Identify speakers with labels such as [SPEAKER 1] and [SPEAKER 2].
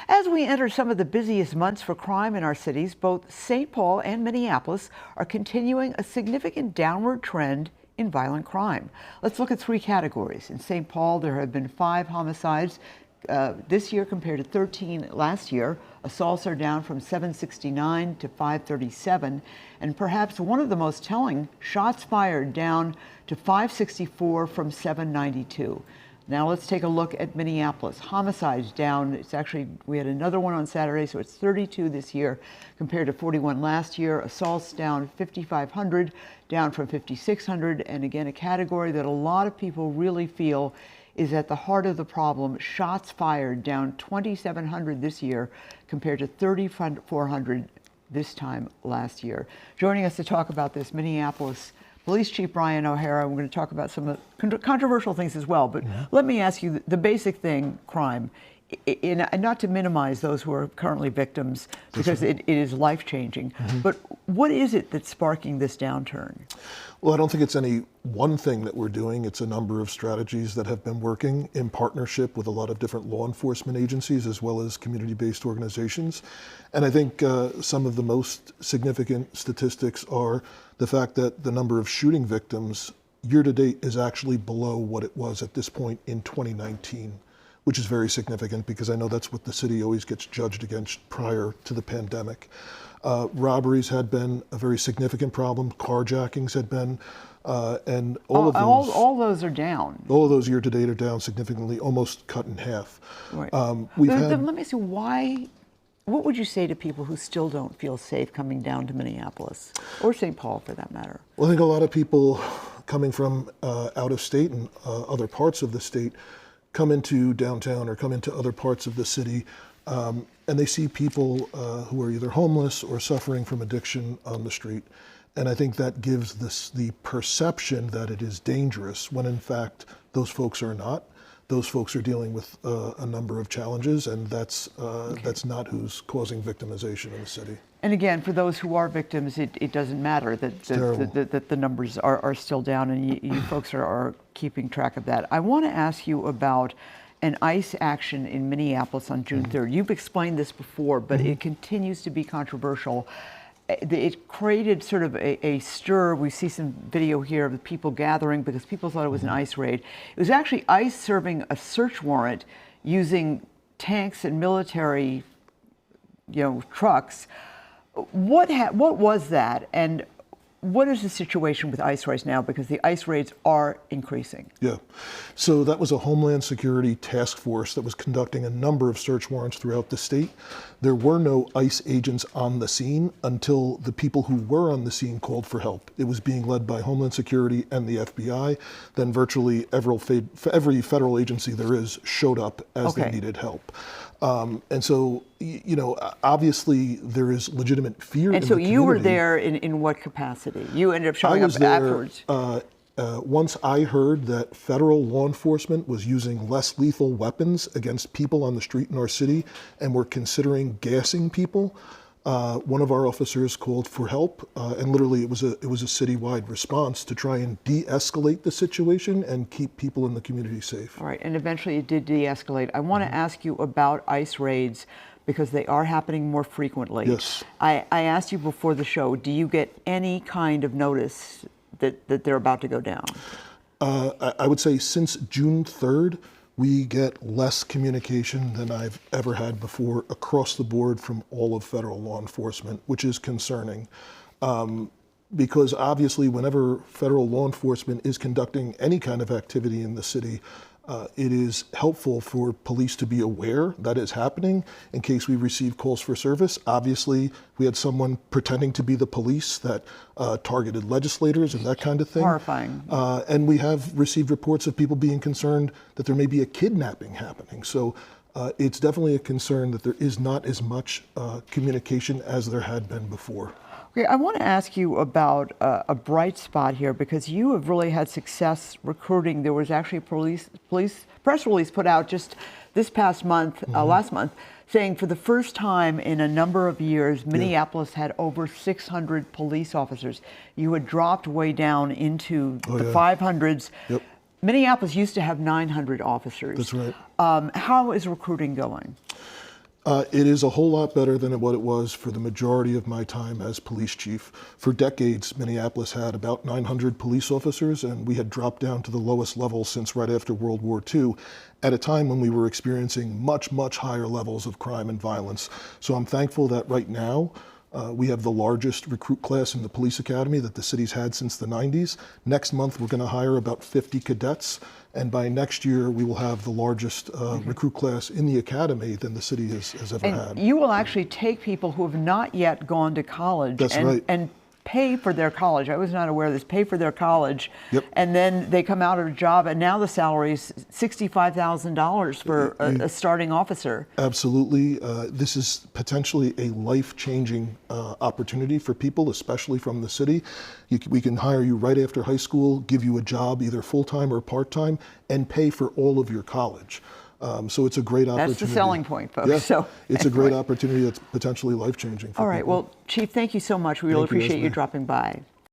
[SPEAKER 1] As we enter some of the busiest months for crime in our cities, both St. Paul and Minneapolis are continuing a significant downward trend in violent crime. Let's look at three categories. In St. Paul, there have been 5 homicides this year compared to 13 last year. Assaults are down from 769 to 537. And perhaps one of the most telling, shots fired down to 564 from 792. Now let's take a look at Minneapolis. Homicides down. It's actually, we had another one on Saturday, so it's 32 this year compared to 41 last year. Assaults down 5,500, down from 5,600. And again, a category that a lot of people really feel is at the heart of the problem. Shots fired down 2,700 this year compared to 3,400 this time last year. Joining us to talk about this, Minneapolis Police Chief Brian O'Hara. We're going to talk about some of the controversial things as well, but let me ask you the basic thing, crime, and not to minimize those who are currently victims, because it is life-changing, but what is it that's sparking this downturn?
[SPEAKER 2] Well, I don't think it's any one thing that we're doing. It's a number of strategies that have been working in partnership with a lot of different law enforcement agencies as well as community-based organizations. And I think some of the most significant statistics are the fact that the number of shooting victims year-to-date is actually below what it was at this point in 2019, which is very significant because I know that's what the city always gets judged against prior to the pandemic. Robberies had been a very significant problem. Carjackings had been, and
[SPEAKER 1] all those are down.
[SPEAKER 2] All of those year to date are down significantly, almost cut in half.
[SPEAKER 1] Right. Let me see, why, what would you say to people who still don't feel safe coming down to Minneapolis, or St. Paul for that matter?
[SPEAKER 2] Well, I think a lot of people coming from out of state and other parts of the state come into downtown or come into other parts of the city, and they see people who are either homeless or suffering from addiction on the street. And I think that gives the perception that it is dangerous when in fact those folks are not. Those folks are dealing with a number of challenges, and that's not who's causing victimization in the city.
[SPEAKER 1] And again, for those who are victims, it doesn't matter that the numbers are still down, and you folks are keeping track of that. I want to ask you about an ICE action in Minneapolis on June 3rd. You've explained this before, but it continues to be controversial. It created sort of a stir. We see some video here of the people gathering because people thought it was an ICE raid. It was actually ICE serving a search warrant using tanks and military, trucks. What was that, and what is the situation with ICE right now? Because the ICE raids are increasing.
[SPEAKER 2] Yeah, so that was a Homeland Security task force that was conducting a number of search warrants throughout the state. There were no ICE agents on the scene until the people who were on the scene called for help. It was being led by Homeland Security and the FBI. Then virtually every federal agency there is showed up as they needed help. And so, obviously there is legitimate fear.
[SPEAKER 1] And so you were there in what capacity? You ended up showing up afterwards.
[SPEAKER 2] Once I heard that federal law enforcement was using less lethal weapons against people on the street in our city and were considering gassing people, one of our officers called for help, and literally it was a citywide response to try and de-escalate the situation and keep people in the community safe.
[SPEAKER 1] All right, and eventually it did de-escalate. I want to ask you about ICE raids because they are happening more frequently.
[SPEAKER 2] Yes.
[SPEAKER 1] I asked you before the show, do you get any kind of notice that they're about to go down?
[SPEAKER 2] I would say since June 3rd, we get less communication than I've ever had before across the board from all of federal law enforcement, which is concerning. Because obviously whenever federal law enforcement is conducting any kind of activity in the city, it is helpful for police to be aware that is happening in case we receive calls for service. Obviously, we had someone pretending to be the police that targeted legislators and that kind of thing.
[SPEAKER 1] Horrifying.
[SPEAKER 2] And we have received reports of people being concerned that there may be a kidnapping happening. So it's definitely a concern that there is not as much communication as there had been before.
[SPEAKER 1] Okay, I want to ask you about a bright spot here because you have really had success recruiting. There was actually a press release put out just this past month, last month, saying for the first time in a number of years, Minneapolis had over 600 police officers. You had dropped way down into the 500s.
[SPEAKER 2] Yep.
[SPEAKER 1] Minneapolis used to have 900 officers.
[SPEAKER 2] That's right.
[SPEAKER 1] How is recruiting going?
[SPEAKER 2] It is a whole lot better than what it was for the majority of my time as police chief. For decades, Minneapolis had about 900 police officers, and we had dropped down to the lowest level since right after World War II, at a time when we were experiencing much, much higher levels of crime and violence. So I'm thankful that right now, we have the largest recruit class in the police academy that the city's had since the 90s. Next month, we're going to hire about 50 cadets. And by next year, we will have the largest recruit class in the academy than the city has ever had.
[SPEAKER 1] You will actually take people who have not yet gone to college.
[SPEAKER 2] That's right.
[SPEAKER 1] And pay for their college. I was not aware of this. Pay for their college.
[SPEAKER 2] Yep.
[SPEAKER 1] And then they come out of a job, and now the salary is $65,000 for a starting officer.
[SPEAKER 2] Absolutely. This is potentially a life-changing opportunity for people, especially from the city. We can hire you right after high school, give you a job either full-time or part-time, and pay for all of your college. So it's a great opportunity.
[SPEAKER 1] That's the selling point, folks.
[SPEAKER 2] Yeah,
[SPEAKER 1] so
[SPEAKER 2] it's a great opportunity that's potentially life-changing for
[SPEAKER 1] all right.
[SPEAKER 2] people.
[SPEAKER 1] Well, Chief, thank you so much. We really appreciate you dropping by.